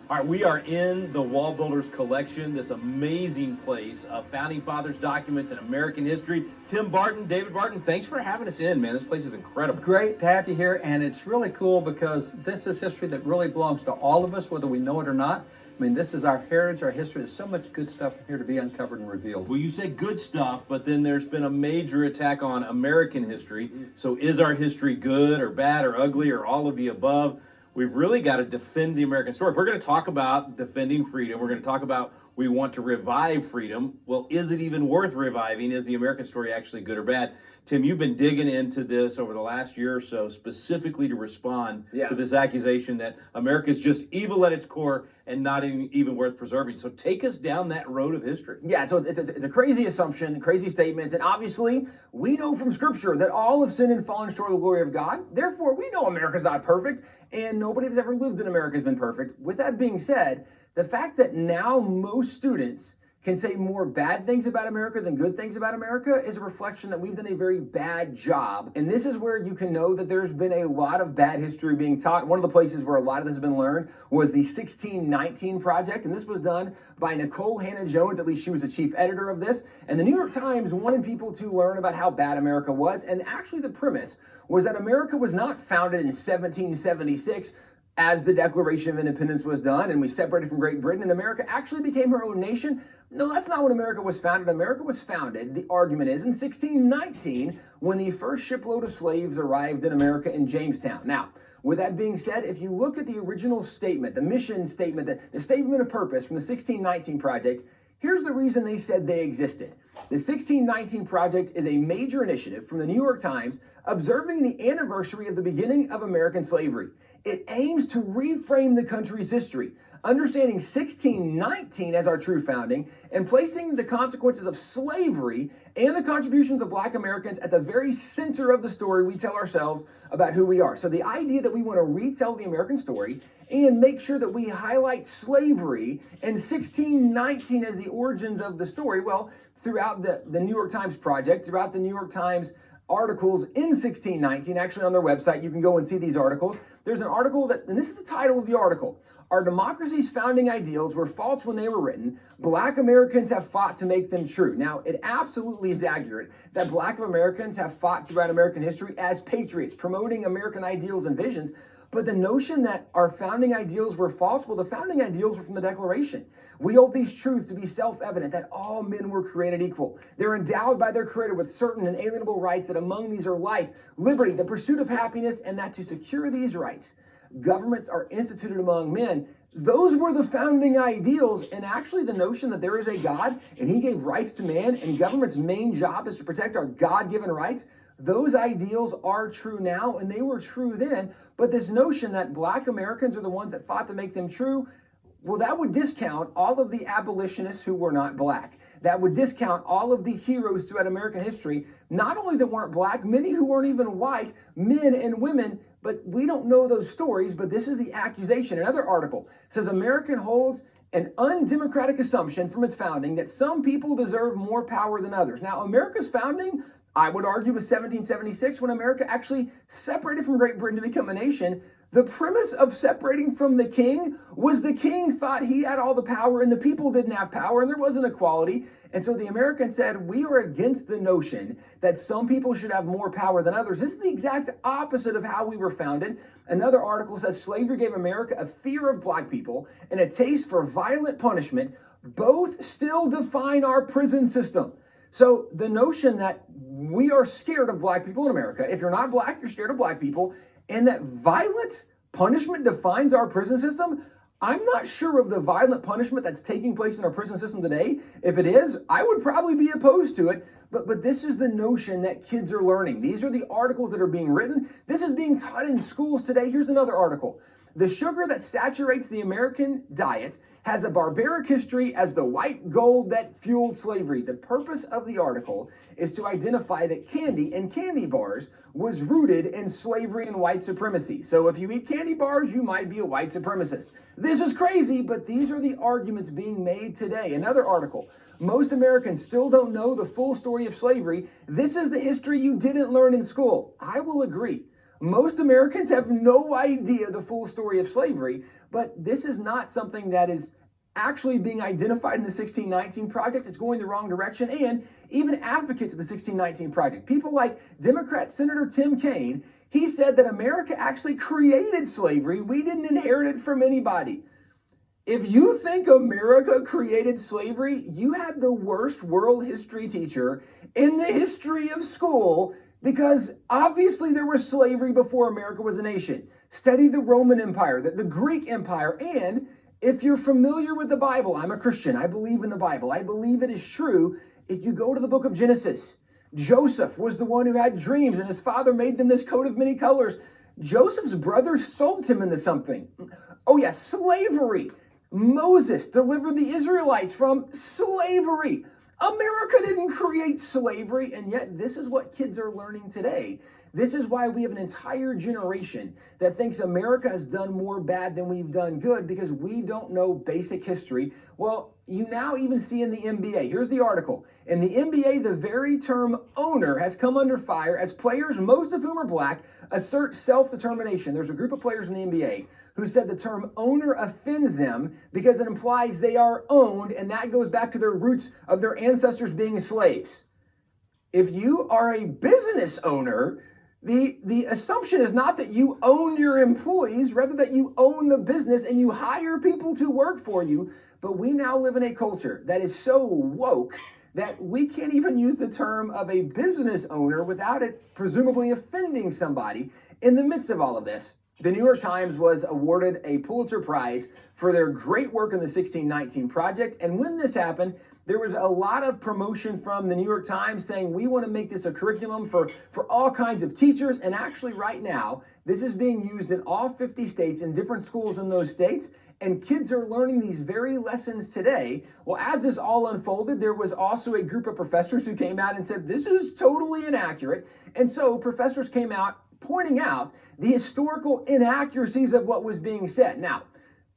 All right, we are in the Wall Builders Collection, this amazing place of Founding Fathers documents and American history. Tim Barton, David Barton, thanks for having us in, man. This place is incredible. Great to have you here, and it's really cool because this is history that really belongs to all of us, whether we know it or not. I mean, this is our heritage, our history. There's so much good stuff here to be uncovered and revealed. Well, you say good stuff, but then there's been a major attack on American history. So is our history good or bad or ugly or all of the above? We've really got to defend the American story. If we're going to talk about defending freedom, we're going to talk about we want to revive freedom. Well, is it even worth reviving? Is the American story actually good or bad? Tim, you've been digging into this over the last year or so, specifically to respond to this accusation that America is just evil at its core and not even worth preserving. So take us down that road of history. Yeah, so it's a crazy assumption, crazy statements, and obviously we know from Scripture that all have sinned and fallen short of the glory of God. Therefore, we know America's not perfect, and nobody that's ever lived in America has been perfect. With that being said, the fact that now most students can say more bad things about America than good things about America is a reflection that we've done a very bad job. And this is where you can know that there's been a lot of bad history being taught. One of the places where a lot of this has been learned was the 1619 Project, and this was done by Nicole Hannah-Jones. At least she was the chief editor of this. And the New York Times wanted people to learn about how bad America was. And actually the premise was that America was not founded in 1776 as the Declaration of Independence was done and we separated from Great Britain and America actually became her own nation. No, that's not when America was founded. America was founded, the argument is, in 1619 when the first shipload of slaves arrived in America in Jamestown. Now, with that being said, if you look at the original statement, the mission statement, the statement of purpose from the 1619 Project, here's the reason they said they existed. The 1619 Project is a major initiative from the New York Times observing the anniversary of the beginning of American slavery. It aims to reframe the country's history, understanding 1619 as our true founding and placing the consequences of slavery and the contributions of Black Americans at the very center of the story we tell ourselves about who we are. So the idea that we want to retell the American story and make sure that we highlight slavery and 1619 as the origins of the story, well, throughout the New York Times Project, throughout the New York Times articles in 1619, actually on their website, you can go and see these articles. There's an article that, and this is the title of the article, "Our democracy's founding ideals were false when they were written. Black Americans have fought to make them true." Now, it absolutely is accurate that Black Americans have fought throughout American history as patriots, promoting American ideals and visions. But the notion that our founding ideals were false, well, the founding ideals were from the Declaration. We hold these truths to be self-evident, that all men were created equal. They're endowed by their Creator with certain inalienable rights, that among these are life, liberty, the pursuit of happiness, and that to secure these rights, governments are instituted among men. Those were the founding ideals, and actually the notion that there is a God and he gave rights to man and government's main job is to protect our God-given rights. Those ideals are true now and they were true then, but this notion that Black Americans are the ones that fought to make them true, well, that would discount all of the abolitionists who were not Black. That would discount all of the heroes throughout American history, not only that weren't Black, many who weren't even white, men and women, but we don't know those stories, but this is the accusation. Another article says America holds an undemocratic assumption from its founding that some people deserve more power than others. Now, America's founding, I would argue, was 1776 when America actually separated from Great Britain to become a nation. The premise of separating from the king was the king thought he had all the power and the people didn't have power and there wasn't equality. And so the Americans said, we are against the notion that some people should have more power than others. This is the exact opposite of how we were founded. Another article says slavery gave America a fear of Black people and a taste for violent punishment. Both still define our prison system. So the notion that we are scared of Black people in America, if you're not Black, you're scared of Black people, and that violent punishment defines our prison system, I'm not sure of the violent punishment that's taking place in our prison system today. If it is, I would probably be opposed to it. But this is the notion that kids are learning. These are the articles that are being written. This is being taught in schools today. Here's another article. The sugar that saturates the American diet has a barbaric history as the white gold that fueled slavery. The purpose of the article is to identify that candy and candy bars was rooted in slavery and white supremacy. So if you eat candy bars, you might be a white supremacist. This is crazy, but these are the arguments being made today. Another article. Most Americans still don't know the full story of slavery. This is the history you didn't learn in school. I will agree. Most Americans have no idea the full story of slavery, but this is not something that is actually being identified in the 1619 Project. It's going the wrong direction. And even advocates of the 1619 Project, people like Democrat Senator Tim Kaine, he said that America actually created slavery. We didn't inherit it from anybody. If you think America created slavery, you had the worst world history teacher in the history of school, because obviously there was slavery before America was a nation. Study the Roman Empire, the Greek Empire, and if you're familiar with the Bible, I'm a Christian, I believe in the Bible, I believe it is true. If you go to the book of Genesis, Joseph was the one who had dreams and his father made them this coat of many colors. Joseph's brothers sold him into something. Oh yeah, slavery. Moses delivered the Israelites from slavery. America didn't create slavery, and yet this is what kids are learning today. This is why we have an entire generation that thinks America has done more bad than we've done good, because we don't know basic history. Well, you now even see in the NBA, here's the article. In the NBA, the very term owner has come under fire as players, most of whom are black, assert self-determination. There's a group of players in the NBA who said the term owner offends them because it implies they are owned, and that goes back to their roots of their ancestors being slaves. If you are a business owner, the assumption is not that you own your employees, rather that you own the business and you hire people to work for you. But we now live in a culture that is so woke that we can't even use the term of a business owner without it presumably offending somebody. In the midst of all of this, the New York Times was awarded a Pulitzer Prize for their great work in the 1619 Project. And when this happened, there was a lot of promotion from the New York Times saying, we want to make this a curriculum for all kinds of teachers. And actually right now, this is being used in all 50 states in different schools in those states. And kids are learning these very lessons today. Well, as this all unfolded, there was also a group of professors who came out and said, this is totally inaccurate. And so professors came out pointing out the historical inaccuracies of what was being said. Now,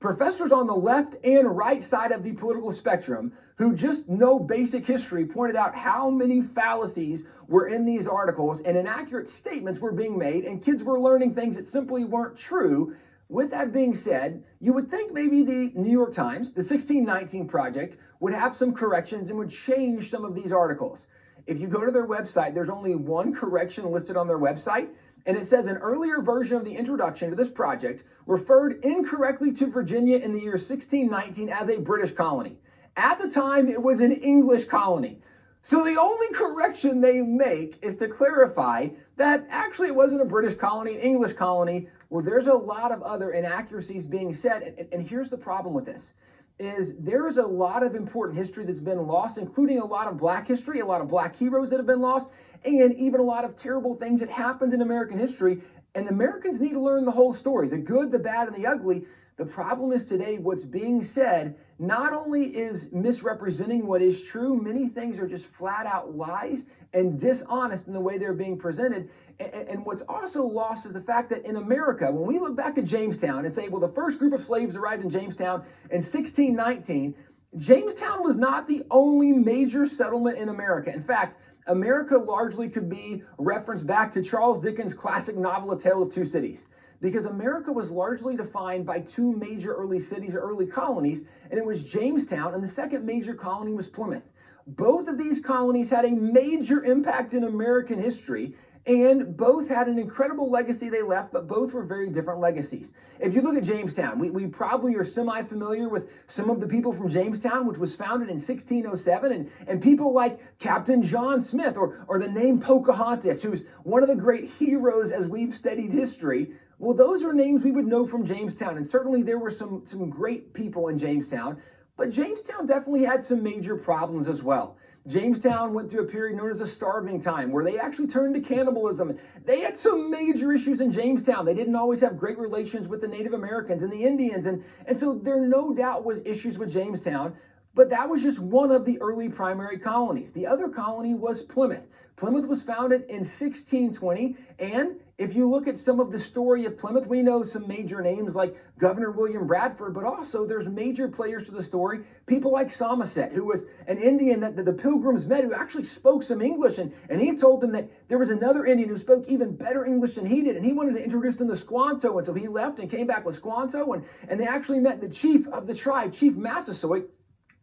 professors on the left and right side of the political spectrum who just know basic history pointed out how many fallacies were in these articles and inaccurate statements were being made, and kids were learning things that simply weren't true. With that being said, you would think maybe the New York Times, the 1619 Project, would have some corrections and would change some of these articles. If you go to their website, there's only one correction listed on their website, and it says an earlier version of the introduction to this project referred incorrectly to Virginia in the year 1619 as a British colony. At the time, it was an English colony. So the only correction they make is to clarify that actually it wasn't a British colony, an English colony. Well, there's a lot of other inaccuracies being said. And here's the problem with this, is there is a lot of important history that's been lost, including a lot of black history, a lot of black heroes that have been lost, and even a lot of terrible things that happened in American history. And Americans need to learn the whole story, the good, the bad, and the ugly. The problem is today what's being said not only is misrepresenting what is true, many things are just flat out lies and dishonest in the way they're being presented. And what's also lost is the fact that in America, when we look back to Jamestown and say, well, the first group of slaves arrived in Jamestown in 1619, Jamestown was not the only major settlement in America. In fact, America largely could be referenced back to Charles Dickens' classic novel, A Tale of Two Cities, because America was largely defined by two major early cities or early colonies, and it was Jamestown, and the second major colony was Plymouth. Both of these colonies had a major impact in American history, and both had an incredible legacy they left, but both were very different legacies. If you look at Jamestown, we probably are semi-familiar with some of the people from Jamestown, which was founded in 1607, and people like Captain John Smith, or the name Pocahontas, who's one of the great heroes as we've studied history. Well, those are names we would know from Jamestown, and certainly there were some great people in Jamestown, but Jamestown definitely had some major problems as well. Jamestown went through a period known as a starving time where they actually turned to cannibalism. They had some major issues in Jamestown. They didn't always have great relations with the Native Americans and the Indians. And so there no doubt was issues with Jamestown, but that was just one of the early primary colonies. The other colony was Plymouth. Plymouth was founded in 1620, and if you look at some of the story of Plymouth, we know some major names like Governor William Bradford, but also there's major players to the story, people like Somerset, who was an Indian that the Pilgrims met who actually spoke some English, and he told them that there was another Indian who spoke even better English than he did, and he wanted to introduce them to Squanto, and so he left and came back with Squanto, and they actually met the chief of the tribe, Chief Massasoit.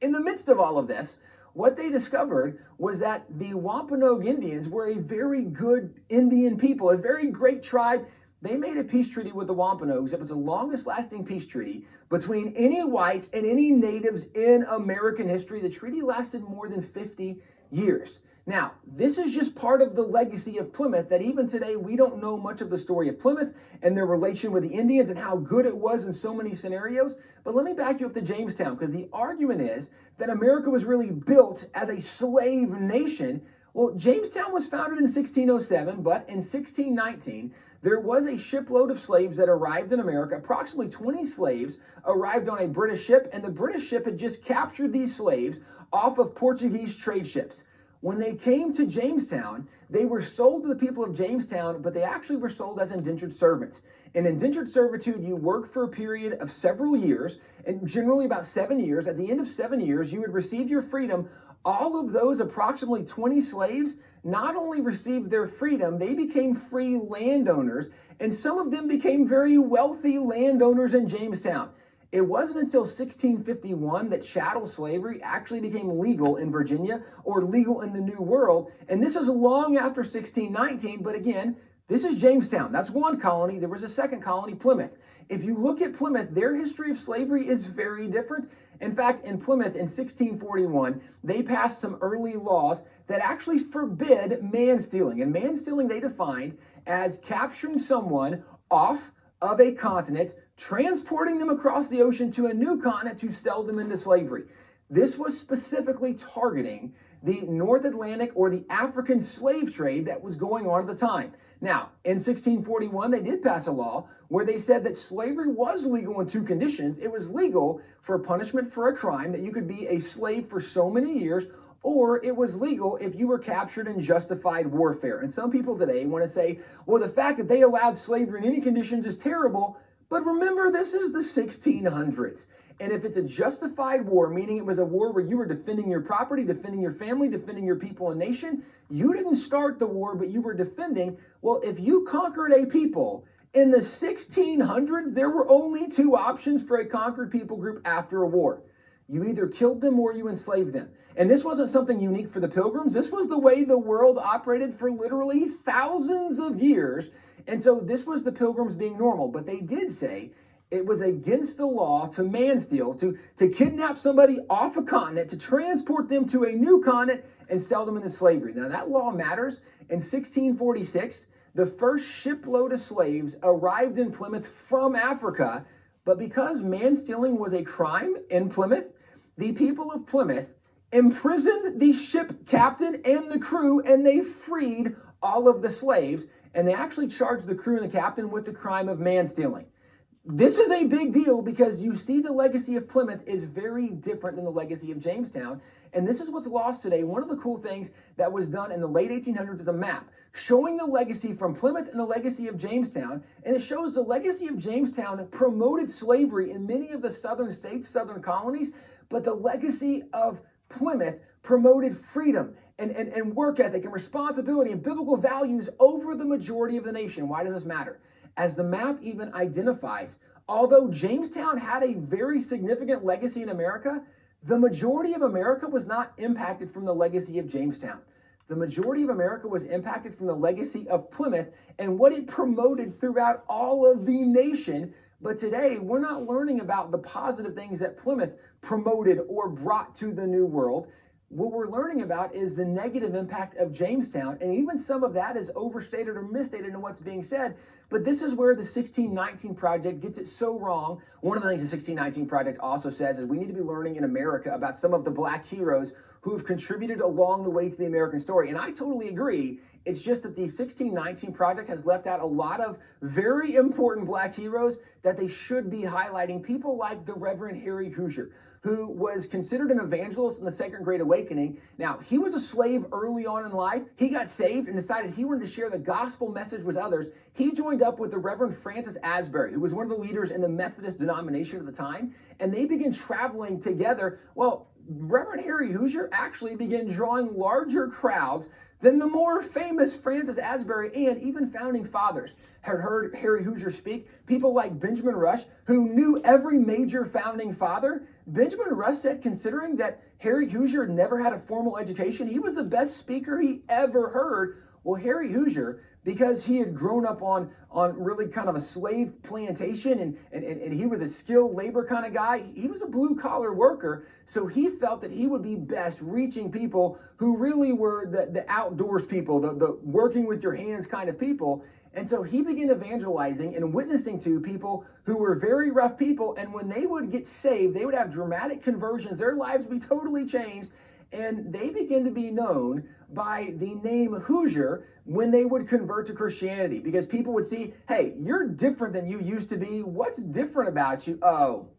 In the midst of all of this, what they discovered was that the Wampanoag Indians were a very good Indian people, a very great tribe. They made a peace treaty with the Wampanoags. It was the longest lasting peace treaty between any whites and any natives in American history. The treaty lasted more than 50 years. Now, this is just part of the legacy of Plymouth, that even today we don't know much of the story of Plymouth and their relation with the Indians and how good it was in so many scenarios. But let me back you up to Jamestown, because the argument is that America was really built as a slave nation. Well, Jamestown was founded in 1607, but in 1619, there was a shipload of slaves that arrived in America. Approximately 20 slaves arrived on a British ship, and the British ship had just captured these slaves off of Portuguese trade ships. When they came to Jamestown, they were sold to the people of Jamestown, but they actually were sold as indentured servants. In indentured servitude, you work for a period of several years, and generally about 7 years. At the end of 7 years, you would receive your freedom. All of those approximately 20 slaves not only received their freedom, they became free landowners, and some of them became very wealthy landowners in Jamestown. It wasn't until 1651 that chattel slavery actually became legal in Virginia, or legal in the New World. And this is long after 1619, but again, this is Jamestown. That's one colony. There was a second colony, Plymouth. If you look at Plymouth, their history of slavery is very different. In fact, in Plymouth in 1641, they passed some early laws that actually forbid man stealing. And man stealing they defined as capturing someone off of a continent, transporting them across the ocean to a new continent to sell them into slavery. This was specifically targeting the North Atlantic or the African slave trade that was going on at the time. Now, in 1641, they did pass a law where they said that slavery was legal on two conditions. It was legal for punishment for a crime, that you could be a slave for so many years, or it was legal if you were captured in justified warfare. And some people today want to say, well, the fact that they allowed slavery in any conditions is terrible. But remember, this is the 1600s. And if it's a justified war, meaning it was a war where you were defending your property, defending your family, defending your people and nation, you didn't start the war, but you were defending. Well, if you conquered a people in the 1600s, there were only two options for a conquered people group after a war. You either killed them or you enslaved them. And this wasn't something unique for the Pilgrims. This was the way the world operated for literally thousands of years. And so this was the Pilgrims being normal. But they did say it was against the law to man steal, to kidnap somebody off a continent, to transport them to a new continent and sell them into slavery. Now that law matters. In 1646, the first shipload of slaves arrived in Plymouth from Africa. But because man stealing was a crime in Plymouth, the people of Plymouth imprisoned the ship captain and the crew, and they freed all of the slaves. And they actually charged the crew and the captain with the crime of man stealing. This is a big deal because you see the legacy of Plymouth is very different than the legacy of Jamestown. And this is what's lost today. One of the cool things that was done in the late 1800s is a map showing the legacy from Plymouth and the legacy of Jamestown. And it shows the legacy of Jamestown promoted slavery in many of the southern states, southern colonies, but the legacy of Plymouth promoted freedom and work ethic and responsibility and biblical values over the majority of the nation. Why does this matter? As the map even identifies, although Jamestown had a very significant legacy in America, the majority of America was not impacted from the legacy of Jamestown. The majority of America was impacted from the legacy of Plymouth and what it promoted throughout all of the nation. But today, we're not learning about the positive things that Plymouth promoted or brought to the New World. What we're learning about is the negative impact of Jamestown, and even some of that is overstated or misstated in what's being said. But this is where the 1619 Project gets it so wrong. One of the things the 1619 Project also says is we need to be learning in America about some of the black heroes who have contributed along the way to the American story. And I totally agree. It's just that the 1619 Project has left out a lot of very important black heroes that they should be highlighting. People like the Reverend Harry Hoosier, who was considered an evangelist in the Second Great Awakening. Now, he was a slave early on in life. He got saved and decided he wanted to share the gospel message with others. He joined up with the Reverend Francis Asbury, who was one of the leaders in the Methodist denomination at the time, and they began traveling together. Well, Reverend Harry Hoosier actually began drawing larger crowds than the more famous Francis Asbury and even founding fathers had heard Harry Hoosier speak. People like Benjamin Rush, who knew every major founding father. Benjamin Rush said, considering that Harry Hoosier never had a formal education, he was the best speaker he ever heard. Well, Harry Hoosier, because he had grown up on really kind of a slave plantation and he was a skilled labor kind of guy, he was a blue collar worker. So he felt that he would be best reaching people who really were the outdoors people, the working with your hands kind of people. And so he began evangelizing and witnessing to people who were very rough people. And when they would get saved, they would have dramatic conversions. Their lives would be totally changed. And they began to be known by the name Hoosier when they would convert to Christianity, because people would see, hey, you're different than you used to be. What's different about you? Oh,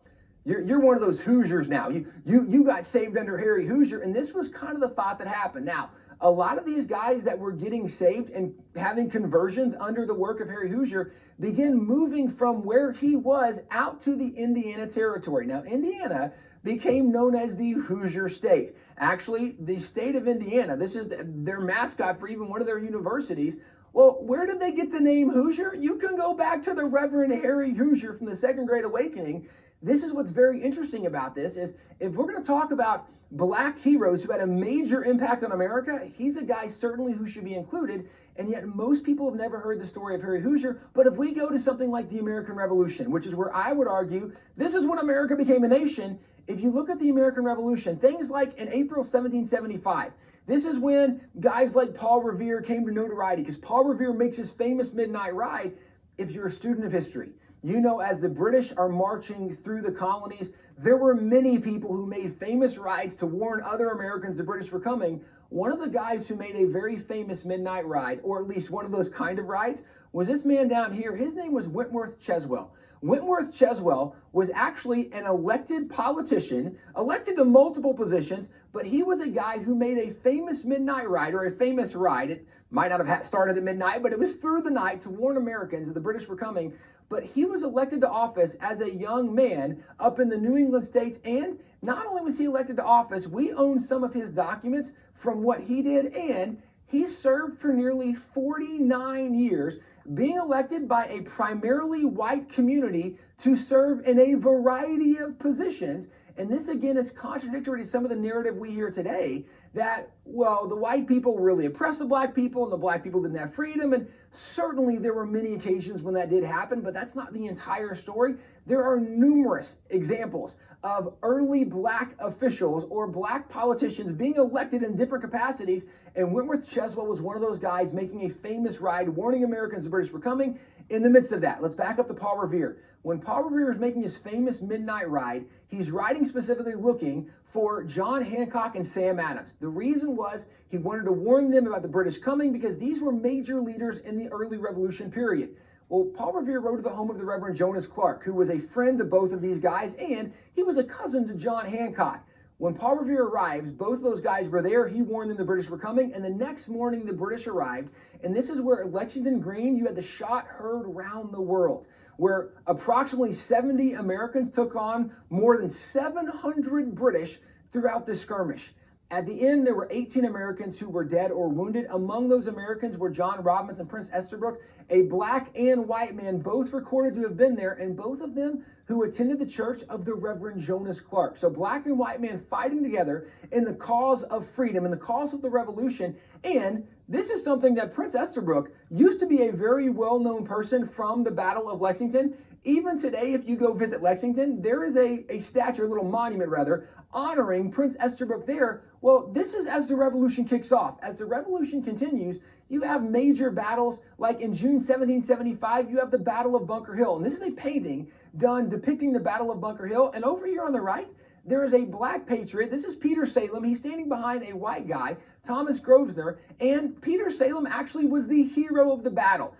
you're one of those Hoosiers now. You got saved under Harry Hoosier. And this was kind of the thought that happened. Now, a lot of these guys that were getting saved and having conversions under the work of Harry Hoosier began moving from where he was out to the Indiana Territory. Now, Indiana became known as the Hoosier State. Actually, the state of Indiana, this is their mascot for even one of their universities. Well, where did they get the name Hoosier? You can go back to the Reverend Harry Hoosier from the Second Great Awakening. This is what's very interesting about this is if we're going to talk about black heroes who had a major impact on America, he's a guy certainly who should be included. And yet most people have never heard the story of Harry Hoosier. But if we go to something like the American Revolution, which is where I would argue this is when America became a nation. If you look at the American Revolution, things like in April 1775, this is when guys like Paul Revere came to notoriety because Paul Revere makes his famous midnight ride. If you're a student of history, you know, as the British are marching through the colonies, there were many people who made famous rides to warn other Americans the British were coming. One of the guys who made a very famous midnight ride, or at least one of those kind of rides, was this man down here. His name was Wentworth Cheswell. Wentworth Cheswell was actually an elected politician, elected to multiple positions, but he was a guy who made a famous midnight ride, or a famous ride. It might not have started at midnight, but it was through the night to warn Americans that the British were coming. But he was elected to office as a young man up in the New England states. And not only was he elected to office, we own some of his documents from what he did. And he served for nearly 49 years, being elected by a primarily white community to serve in a variety of positions. And this, again, is contradictory to some of the narrative we hear today that, well, the white people really oppressed the black people and the black people didn't have freedom. And certainly there were many occasions when that did happen, but that's not the entire story. There are numerous examples of early black officials or black politicians being elected in different capacities. And Wentworth Cheswell was one of those guys making a famous ride, warning Americans the British were coming. In the midst of that, let's back up to Paul Revere. When Paul Revere is making his famous midnight ride, he's riding specifically looking for John Hancock and Sam Adams. The reason was he wanted to warn them about the British coming because these were major leaders in the early Revolution period. Well, Paul Revere rode to the home of the Reverend Jonas Clark, who was a friend to both of these guys, and he was a cousin to John Hancock. When Paul Revere arrives, both of those guys were there. He warned them the British were coming, and the next morning the British arrived. And this is where at Lexington Green, you had the shot heard around the world, where approximately 70 Americans took on more than 700 British throughout this skirmish. At the end, there were 18 Americans who were dead or wounded. Among those Americans were John Robbins and Prince Estabrook, a black and white man, both recorded to have been there, and both of them who attended the church of the Reverend Jonas Clark. So black and white men fighting together in the cause of freedom, in the cause of the revolution. And this is something that Prince Estabrook used to be a very well-known person from the Battle of Lexington. Even today, if you go visit Lexington, there is a statue, a little monument rather, honoring Prince Estabrook there. Well, this is as the revolution kicks off. As the revolution continues, you have major battles, like in June 1775, you have the Battle of Bunker Hill. And this is a painting done depicting the Battle of Bunker Hill. And over here on the right, there is a black patriot. This is Peter Salem. He's standing behind a white guy, Thomas Grosvenor, and Peter Salem actually was the hero of the battle.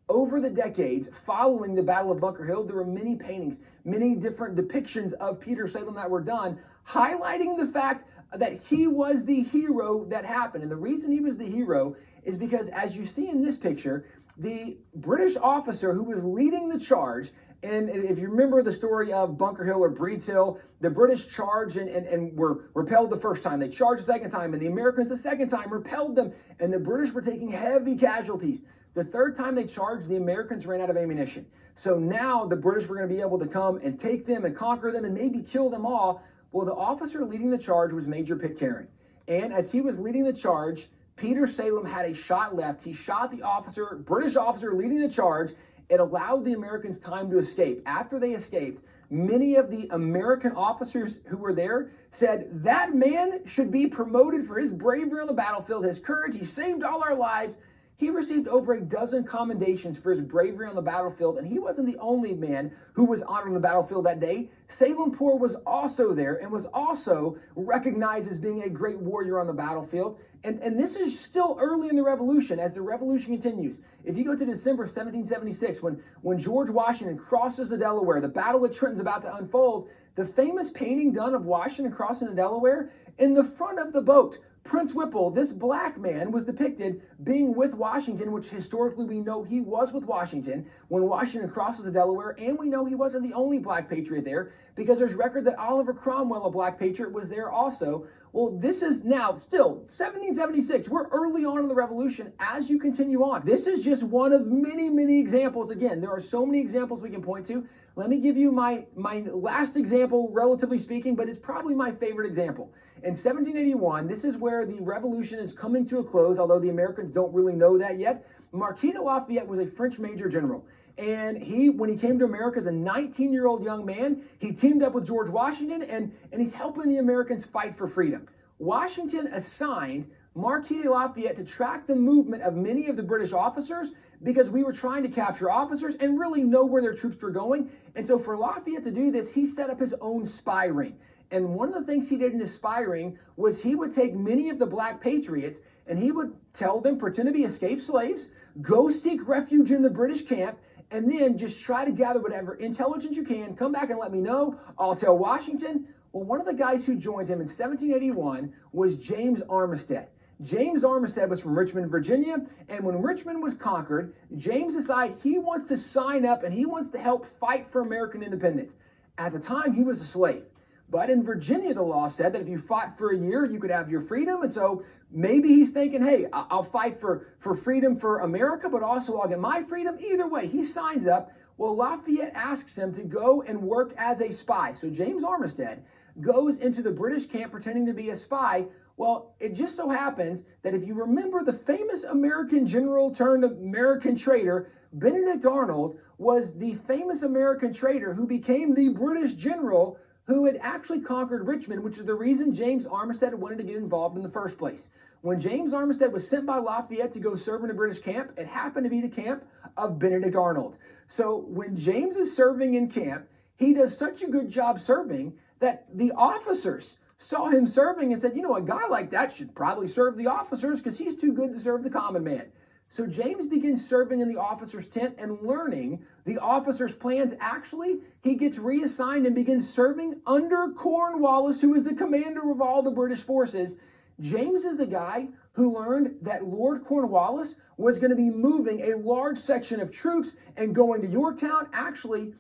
Over the decades following the Battle of Bunker Hill, there were many paintings, many different depictions of Peter Salem that were done, highlighting the fact that he was the hero that happened. And the reason he was the hero is because, as you see in this picture, the British officer who was leading the charge, and if you remember the story of Bunker Hill or Breed's Hill, the British charged and were repelled the first time. They charged the second time, and the Americans the second time repelled them, and the British were taking heavy casualties. The third time they charged, the Americans ran out of ammunition. So now the British were going to be able to come and take them and conquer them and maybe kill them all. Well, the officer leading the charge was Major Pitcairn. And as he was leading the charge, Peter Salem had a shot left. He shot the officer, British officer leading the charge. It allowed the Americans time to escape. After they escaped, many of the American officers who were there said, that man should be promoted for his bravery on the battlefield, his courage. He saved all our lives. He received over a dozen commendations for his bravery on the battlefield, and he wasn't the only man who was honored on the battlefield that day. Salempur was also there and was also recognized as being a great warrior on the battlefield. And this is still early in the Revolution, as the Revolution continues. If you go to December 1776, when George Washington crosses the Delaware, the Battle of Trenton's about to unfold, the famous painting done of Washington crossing the Delaware, in the front of the boat, Prince Whipple, this black man, was depicted being with Washington, which historically we know he was with Washington when Washington crosses the Delaware, and we know he wasn't the only black patriot there because there's record that Oliver Cromwell, a black patriot, was there also. Well, this is now still 1776. We're early on in the Revolution as you continue on. This is just one of many, many examples. Again, there are so many examples we can point to. Let me give you my last example, relatively speaking, but it's probably my favorite example. In 1781, this is where the Revolution is coming to a close, although the Americans don't really know that yet. Marquis de Lafayette was a French major general. And when he came to America as a 19-year-old young man, he teamed up with George Washington, and he's helping the Americans fight for freedom. Washington assigned Marquis de Lafayette to track the movement of many of the British officers because we were trying to capture officers and really know where their troops were going. And so for Lafayette to do this, he set up his own spy ring. And one of the things he did in his spy ring was he would take many of the black patriots and he would tell them, pretend to be escaped slaves, go seek refuge in the British camp, and then just try to gather whatever intelligence you can, come back and let me know. I'll tell Washington. Well, one of the guys who joined him in 1781 was James Armistead. James Armistead was from Richmond, Virginia, and when Richmond was conquered, James decided he wants to sign up and he wants to help fight for American independence. At the time, he was a slave. But in Virginia, the law said that if you fought for a year, you could have your freedom. And so maybe he's thinking, hey, I'll fight for freedom for America, but also I'll get my freedom. Either way, he signs up. Well, Lafayette asks him to go and work as a spy. So James Armistead goes into the British camp pretending to be a spy. Well, it just so happens that if you remember the famous American general turned American traitor, Benedict Arnold was the famous American traitor who became the British general who had actually conquered Richmond, which is the reason James Armistead wanted to get involved in the first place. When James Armistead was sent by Lafayette to go serve in a British camp, it happened to be the camp of Benedict Arnold. So when James is serving in camp, he does such a good job serving that the officers saw him serving and said, you know, a guy like that should probably serve the officers because he's too good to serve the common man. So James begins serving in the officer's tent and learning the officer's plans. Actually, he gets reassigned and begins serving under Cornwallis, who is the commander of all the British forces. James is the guy who learned that Lord Cornwallis was going to be moving a large section of troops and going to Yorktown. Actually,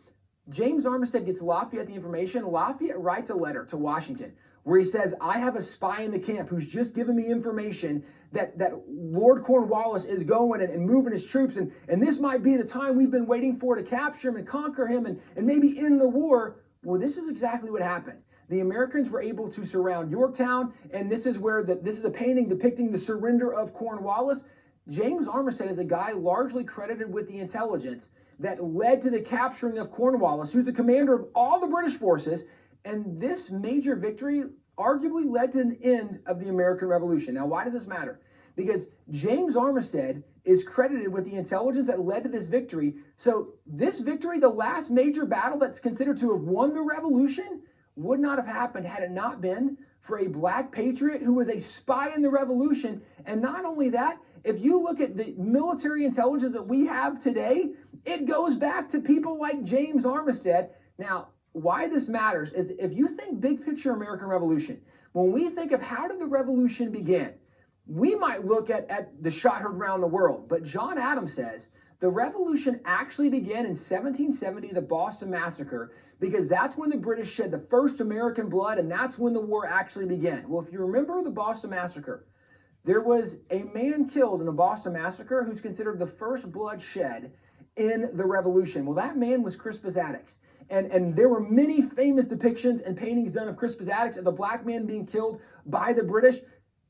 James Armistead gets Lafayette the information. Lafayette writes a letter to Washington where he says, I have a spy in the camp who's just given me information that Lord Cornwallis is going and moving his troops, and this might be the time we've been waiting for to capture him and conquer him and maybe end the war. Well, this is exactly what happened. The Americans were able to surround Yorktown, and this is where this is a painting depicting the surrender of Cornwallis. James Armistead is a guy largely credited with the intelligence that led to the capturing of Cornwallis, who's the commander of all the British forces, and this major victory arguably led to an end of the American Revolution. Now, why does this matter? Because James Armistead is credited with the intelligence that led to this victory. So this victory, the last major battle that's considered to have won the Revolution, would not have happened had it not been for a black patriot who was a spy in the revolution. And not only that, if you look at the military intelligence that we have today, it goes back to people like James Armistead. Now, why this matters is if you think big picture American Revolution, when we think of how did the revolution begin, we might look at the shot heard around the world. But John Adams says the revolution actually began in 1770, the Boston Massacre, because that's when the British shed the first American blood, and that's when the war actually began. Well, if you remember the Boston Massacre, there was a man killed in the Boston Massacre who's considered the first blood shed in the revolution. Well, that man was Crispus Attucks. And there were many famous depictions and paintings done of Crispus Attucks of the black man being killed by the British.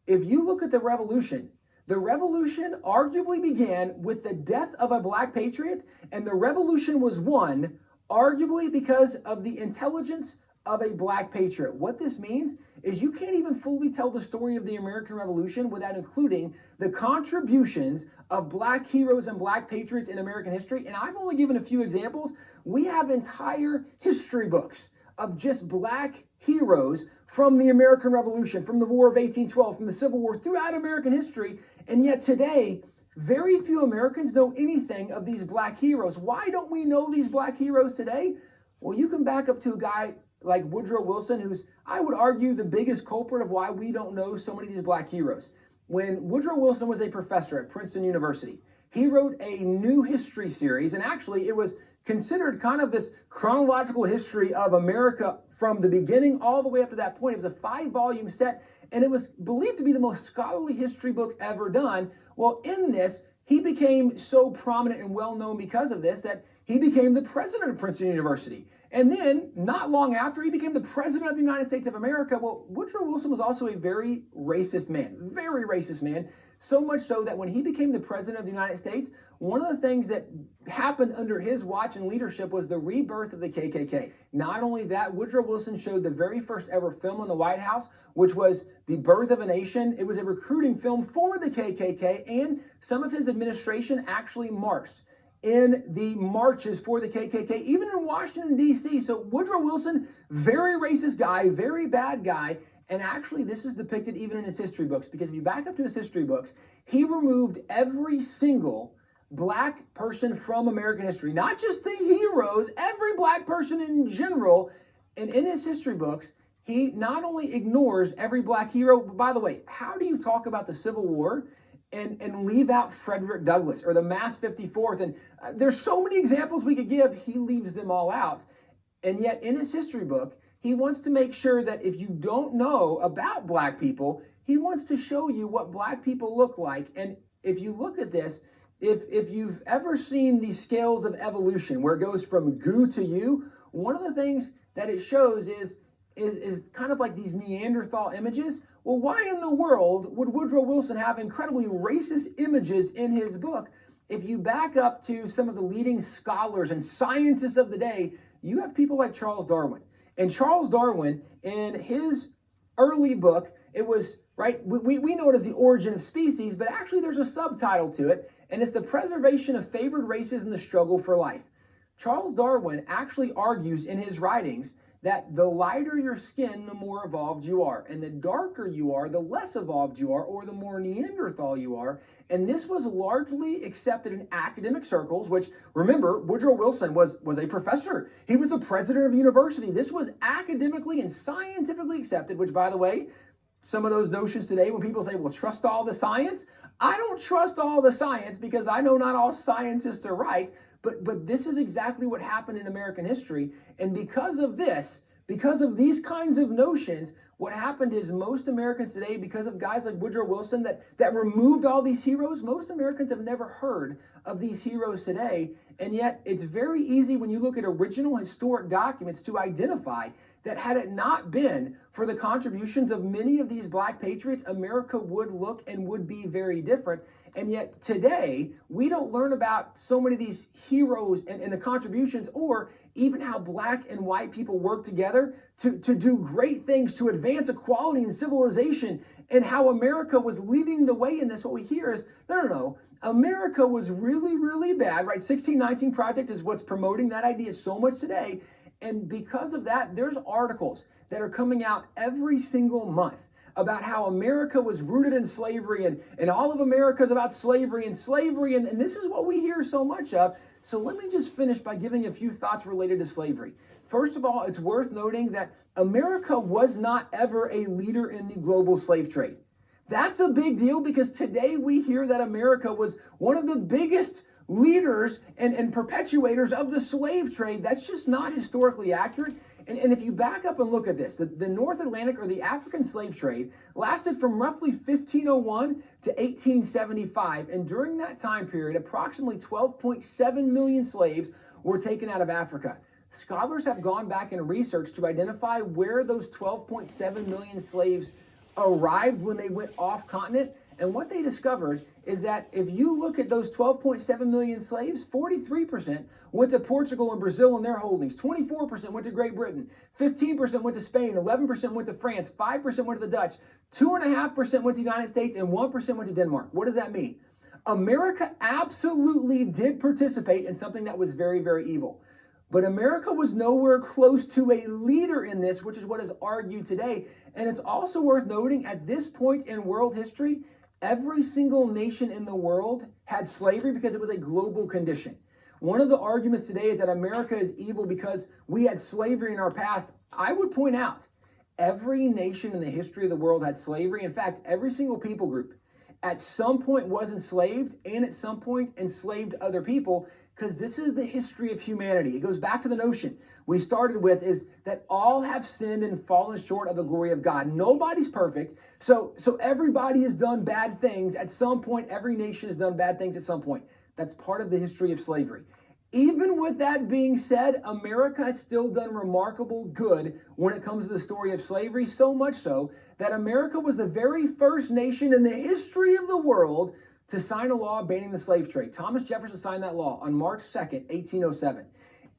If you look at the revolution arguably began with the death of a black patriot, and the revolution was won arguably because of the intelligence of a black patriot. What this means is you can't even fully tell the story of the American Revolution without including the contributions of black heroes and black patriots in American history. And I've only given a few examples. We have entire history books of just black heroes from the American Revolution, from the War of 1812, from the Civil War, throughout American history. And yet today, very few Americans know anything of these black heroes. Why don't we know these black heroes today? Well, you can back up to a guy like Woodrow Wilson, who's, I would argue, the biggest culprit of why we don't know so many of these black heroes. When Woodrow Wilson was a professor at Princeton University, he wrote a new history series, and actually it was considered kind of this chronological history of America from the beginning all the way up to that point. It was a 5-volume set, and it was believed to be the most scholarly history book ever done. Well, in this, he became so prominent and well-known because of this that he became the president of Princeton University. And then, not long after, he became the president of the United States of America. Well, Woodrow Wilson was also a very racist man, so much so that when he became the president of the United States, one of the things that happened under his watch and leadership was the rebirth of the KKK. Not only that, Woodrow Wilson showed the very first ever film in the White House, which was The Birth of a Nation. It was a recruiting film for the KKK, and some of his administration actually marched in the marches for the KKK, even in Washington, D.C. So Woodrow Wilson, very racist guy, very bad guy. And actually, this is depicted even in his history books, because if you back up to his history books, he removed every single black person from American history, not just the heroes, every black person in general. And in his history books, he not only ignores every black hero, but by the way, how do you talk about the Civil War and leave out Frederick Douglass or the Mass 54th? And there's so many examples we could give. He leaves them all out. And yet in his history book, he wants to make sure that if you don't know about black people, he wants to show you what black people look like. And if you look at this, if you've ever seen the scales of evolution where it goes from goo to you, one of the things that it shows is kind of like these Neanderthal images. Well, why in the world would Woodrow Wilson have incredibly racist images in his book? If you back up to some of the leading scholars and scientists of the day, you have people like Charles Darwin. And Charles Darwin, in his early book, it was, right, we know it as The Origin of Species, but actually there's a subtitle to it, and it's The Preservation of Favored Races in the Struggle for Life. Charles Darwin actually argues in his writings that the lighter your skin, the more evolved you are. And the darker you are, the less evolved you are, or the more Neanderthal you are. And this was largely accepted in academic circles, which, remember, Woodrow Wilson was a professor. He was the president of a university. This was academically and scientifically accepted, which, by the way, some of those notions today, when people say, well, trust all the science, I don't trust all the science because I know not all scientists are right. But this is exactly what happened in American history. And because of this, because of these kinds of notions, what happened is most Americans today, because of guys like Woodrow Wilson that removed all these heroes, most Americans have never heard of these heroes today. And yet it's very easy when you look at original historic documents to identify that had it not been for the contributions of many of these black patriots, America would look and would be very different. And yet today, we don't learn about so many of these heroes and the contributions, or even how black and white people work together to do great things, to advance equality and civilization, and how America was leading the way in this. What we hear is, no, America was really, really bad, right? 1619 Project is what's promoting that idea so much today. And because of that, there's articles that are coming out every single month about how America was rooted in slavery and all of America is about slavery and this is what we hear so much of. So let me just finish by giving a few thoughts related to slavery. First of all, it's worth noting that America was not ever a leader in the global slave trade. That's a big deal because today we hear that America was one of the biggest leaders and perpetuators of the slave trade. That's just not historically accurate. And if you back up and look at this, the North Atlantic or the African slave trade lasted from roughly 1501 to 1875. And during that time period, approximately 12.7 million slaves were taken out of Africa. Scholars have gone back and researched to identify where those 12.7 million slaves arrived when they went off continent. And what they discovered is that if you look at those 12.7 million slaves, 43% went to Portugal and Brazil and their holdings, 24% went to Great Britain, 15% went to Spain, 11% went to France, 5% went to the Dutch, 2.5% went to the United States, and 1% went to Denmark. What does that mean? America absolutely did participate in something that was very, very evil. But America was nowhere close to a leader in this, which is what is argued today. And it's also worth noting at this point in world history, every single nation in the world had slavery because it was a global condition. One of the arguments today is that America is evil because we had slavery in our past. I would point out every nation in the history of the world had slavery. In fact, every single people group at some point was enslaved and at some point enslaved other people, because this is the history of humanity. It goes back to the notion we started with, is that all have sinned and fallen short of the glory of God. Nobody's perfect. So everybody has done bad things at some point. Every nation has done bad things at some point. That's part of the history of slavery. Even with that being said, America has still done remarkable good when it comes to the story of slavery, so much so that America was the very first nation in the history of the world to sign a law banning the slave trade. Thomas Jefferson signed that law on March 2nd, 1807.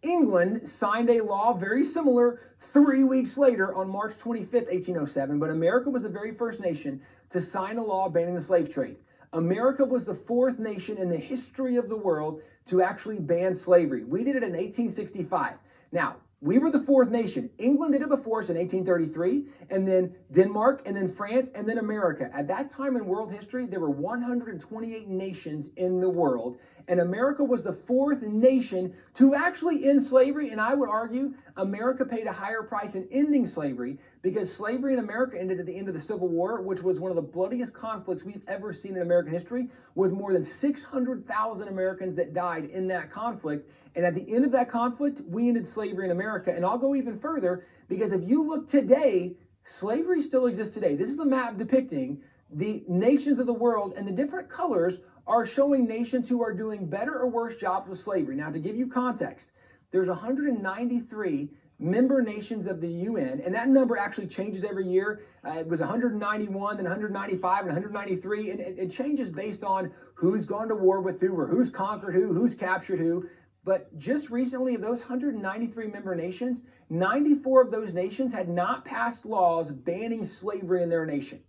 England signed a law very similar 3 weeks later on March 25th, 1807, but America was the very first nation to sign a law banning the slave trade. America was the fourth nation in the history of the world to actually ban slavery. We did it in 1865. Now, we were the fourth nation. England did it before us in 1833, and then Denmark, and then France, and then America. At that time in world history, there were 128 nations in the world, and America was the fourth nation to actually end slavery. And I would argue America paid a higher price in ending slavery because slavery in America ended at the end of the Civil War, which was one of the bloodiest conflicts we've ever seen in American history, with more than 600,000 Americans that died in that conflict. And at the end of that conflict, we ended slavery in America. And I'll go even further, because if you look today, slavery still exists today. This is the map depicting the nations of the world, and the different colors are showing nations who are doing better or worse jobs with slavery. Now, to give you context, there's 193 member nations of the UN, and that number actually changes every year. It was 191, then 195, and 193, and it changes based on who's gone to war with who, or who's conquered who, who's captured who. But just recently, of those 193 member nations, 94 of those nations had not passed laws banning slavery in their nation.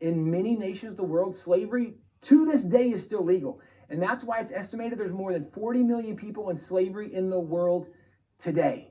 In many nations of the world, slavery to this day is still legal. And that's why it's estimated there's more than 40 million people in slavery in the world today.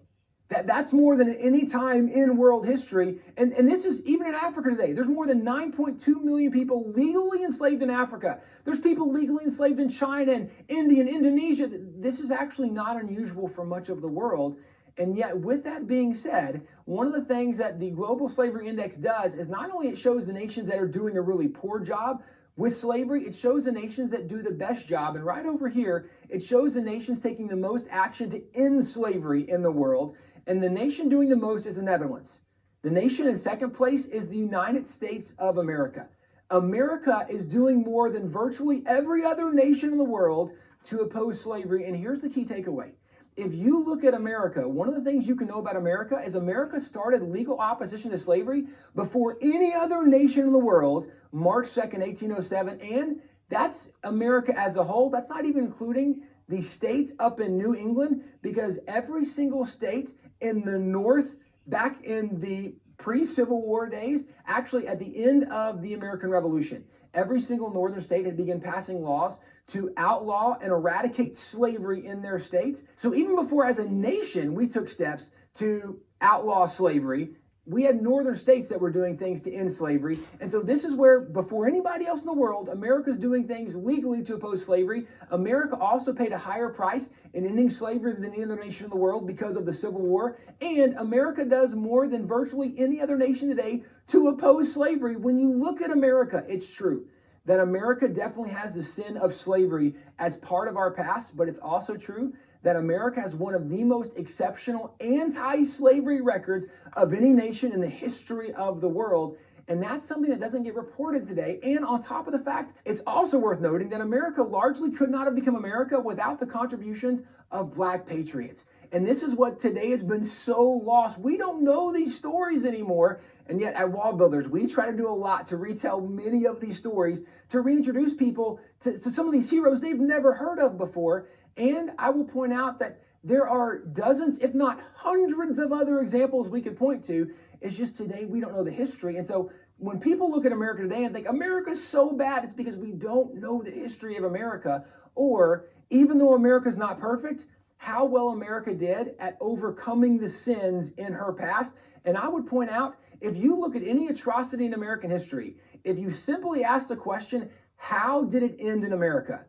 That's more than at any time in world history. And this is even in Africa today. There's more than 9.2 million people legally enslaved in Africa. There's people legally enslaved in China and India and Indonesia. This is actually not unusual for much of the world. And yet, with that being said, one of the things that the Global Slavery Index does is not only it shows the nations that are doing a really poor job with slavery, it shows the nations that do the best job. And right over here, it shows the nations taking the most action to end slavery in the world. And the nation doing the most is the Netherlands. The nation in second place is the United States of America. America is doing more than virtually every other nation in the world to oppose slavery. And here's the key takeaway. If you look at America, one of the things you can know about America is America started legal opposition to slavery before any other nation in the world, March 2nd, 1807. And that's America as a whole. That's not even including the states up in New England, because every single state in the North, back in the pre-Civil War days, actually at the end of the American Revolution, every single northern state had begun passing laws to outlaw and eradicate slavery in their states. So even before, as a nation, we took steps to outlaw slavery, we had northern states that were doing things to end slavery. And so this is where, before anybody else in the world, America's doing things legally to oppose slavery. America also paid a higher price in ending slavery than any other nation in the world because of the Civil War. And America does more than virtually any other nation today to oppose slavery. When you look at America, it's true that America definitely has the sin of slavery as part of our past, but it's also true that America has one of the most exceptional anti-slavery records of any nation in the history of the world. And that's something that doesn't get reported today. And on top of the fact, it's also worth noting that America largely could not have become America without the contributions of Black patriots. And this is what today has been so lost. We don't know these stories anymore. And yet at Wall Builders, we try to do a lot to retell many of these stories, to reintroduce people to some of these heroes they've never heard of before. And I will point out that there are dozens, if not hundreds of other examples we could point to. It's just today we don't know the history. And so when people look at America today and think America's so bad, it's because we don't know the history of America. Or even though America's not perfect, how well America did at overcoming the sins in her past. And I would point out, if you look at any atrocity in American history, if you simply ask the question, how did it end in America?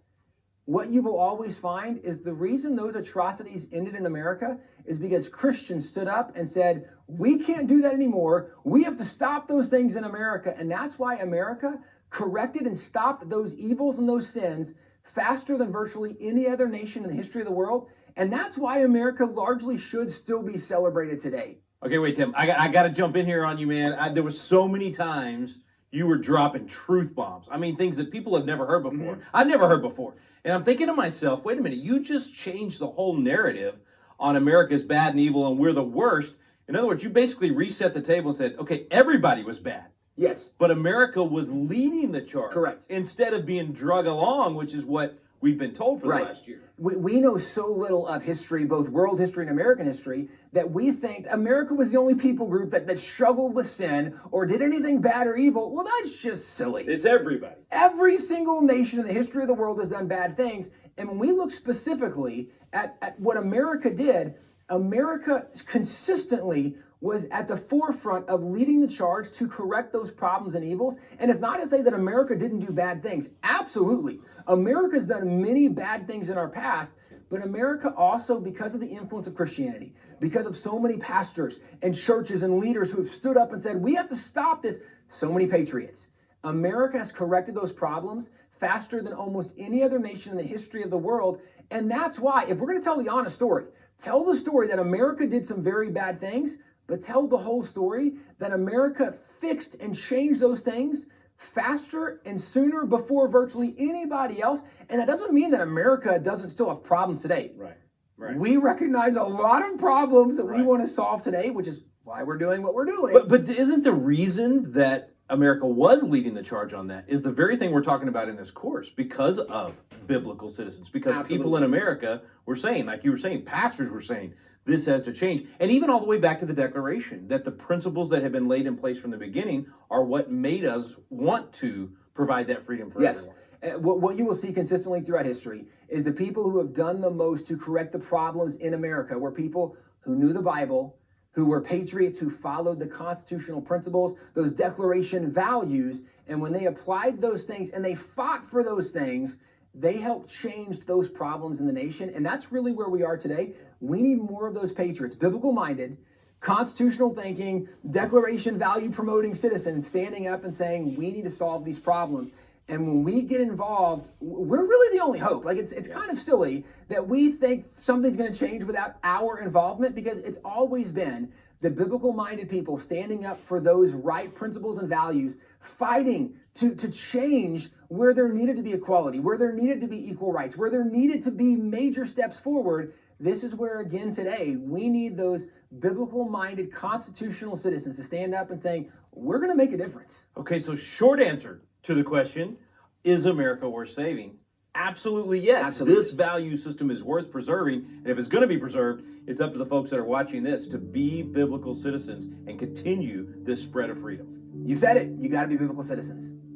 What you will always find is the reason those atrocities ended in America is because Christians stood up and said, we can't do that anymore. We have to stop those things in America. And that's why America corrected and stopped those evils and those sins faster than virtually any other nation in the history of the world. And that's why America largely should still be celebrated today. Okay, wait, Tim. I got to jump in here on you, man. There was so many times you were dropping truth bombs. I mean, things that people have never heard before. I've never heard before. And I'm thinking to myself, wait a minute, you just changed the whole narrative on America's bad and evil and we're the worst. In other words, you basically reset the table and said, okay, everybody was bad. Yes. But America was leading the charge. Correct. Instead of being drug along, which is what we've been told for the last year. We know so little of history, both world history and American history, that we think America was the only people group that struggled with sin or did anything bad or evil. Well, that's just silly. It's everybody. Every single nation in the history of the world has done bad things. And when we look specifically at what America did, America consistently was at the forefront of leading the charge to correct those problems and evils. And it's not to say that America didn't do bad things. Absolutely. America's done many bad things in our past, but America also, because of the influence of Christianity, because of so many pastors and churches and leaders who have stood up and said, we have to stop this, so many patriots. America has corrected those problems faster than almost any other nation in the history of the world. And that's why, if we're going to tell the honest story, tell the story that America did some very bad things, but tell the whole story that America fixed and changed those things faster and sooner before virtually anybody else. And that doesn't mean that America doesn't still have problems today. Right. We recognize a lot of problems that we want to solve today, which is why we're doing what we're doing. But isn't the reason that America was leading the charge on that is the very thing we're talking about in this course, because of biblical citizens, because people in America were saying, like you were saying, pastors were saying, this has to change. And even all the way back to the Declaration, that the principles that have been laid in place from the beginning are what made us want to provide that freedom for everyone. What you will see consistently throughout history is the people who have done the most to correct the problems in America were people who knew the Bible, who were patriots, who followed the constitutional principles, those Declaration values. And when they applied those things and they fought for those things, they helped change those problems in the nation. And that's really where we are today. We need more of those patriots, biblical-minded, constitutional thinking, Declaration value promoting citizens standing up and saying, we need to solve these problems. And when we get involved, we're really the only hope. Like it's kind of silly that we think something's going to change without our involvement, because it's always been the biblical-minded people standing up for those right principles and values, fighting to change where there needed to be equality, where there needed to be equal rights, where there needed to be major steps forward. This is where, again, today, we need those biblical-minded constitutional citizens to stand up and saying, we're going to make a difference. Okay, so short answer to the question, is America worth saving? Absolutely yes. Absolutely. This value system is worth preserving. And if it's going to be preserved, it's up to the folks that are watching this to be biblical citizens and continue this spread of freedom. You said it. You got to be biblical citizens.